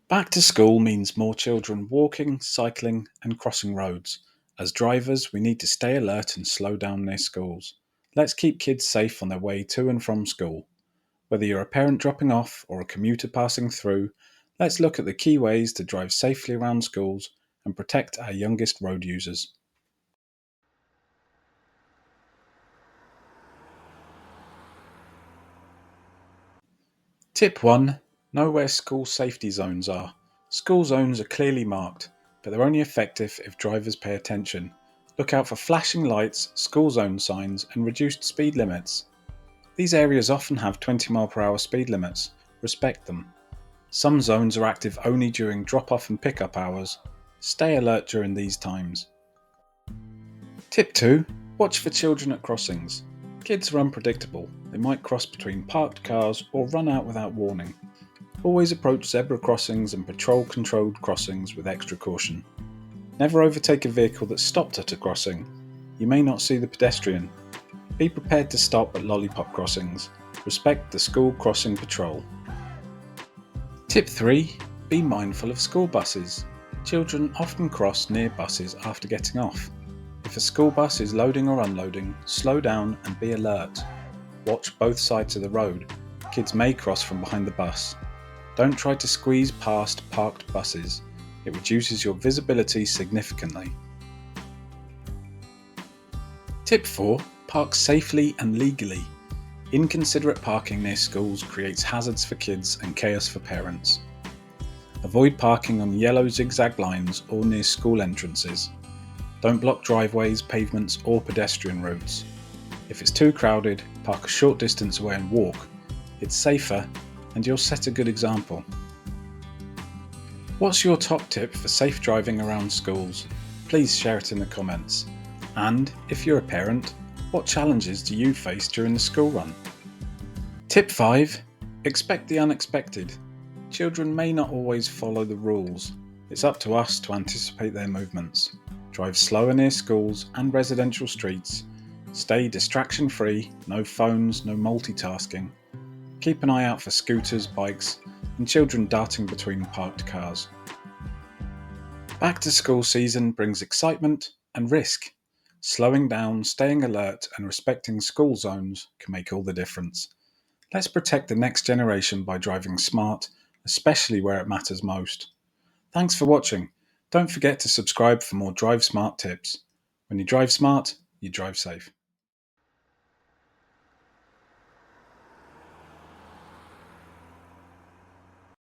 Back to school means more children walking, cycling, and crossing roads. As drivers, we need to stay alert and slow down near schools. Let's keep kids safe on their way to and from school. Whether you're a parent dropping off or a commuter passing through, let's look at the key ways to drive safely around schools and protect our youngest road users. Tip 1. Know where school safety zones are. School zones are clearly marked, but they're only effective if drivers pay attention. Look out for flashing lights, school zone signs, and reduced speed limits. These areas often have 20 mph speed limits. Respect them. Some zones are active only during drop-off and pick-up hours. Stay alert during these times. Tip 2. Watch for children at crossings. Kids are unpredictable. They might cross between parked cars or run out without warning. Always approach zebra crossings and patrol-controlled crossings with extra caution. Never overtake a vehicle that's stopped at a crossing. You may not see the pedestrian. Be prepared to stop at lollipop crossings. Respect the school crossing patrol. Tip 3. Be mindful of school buses. Children often cross near buses after getting off. If a school bus is loading or unloading, slow down and be alert. Watch both sides of the road. Kids may cross from behind the bus. Don't try to squeeze past parked buses. It reduces your visibility significantly. Tip 4. Park safely and legally. Inconsiderate parking near schools creates hazards for kids and chaos for parents. Avoid parking on yellow zigzag lines or near school entrances. Don't block driveways, pavements, or pedestrian routes. If it's too crowded, park a short distance away and walk. It's safer, and you'll set a good example. What's your top tip for safe driving around schools? Please share it in the comments. And if you're a parent, what challenges do you face during the school run? Tip 5. Expect the unexpected. Children may not always follow the rules. It's up to us to anticipate their movements. Drive slower near schools and residential streets. Stay distraction-free, no phones, no multitasking. Keep an eye out for scooters, bikes, and children darting between parked cars. Back to school season brings excitement and risk. Slowing down, staying alert, and respecting school zones can make all the difference. Let's protect the next generation by driving smart, especially where it matters most. Thanks for watching. Don't forget to subscribe for more Drive Smart tips. When you drive smart, you drive safe.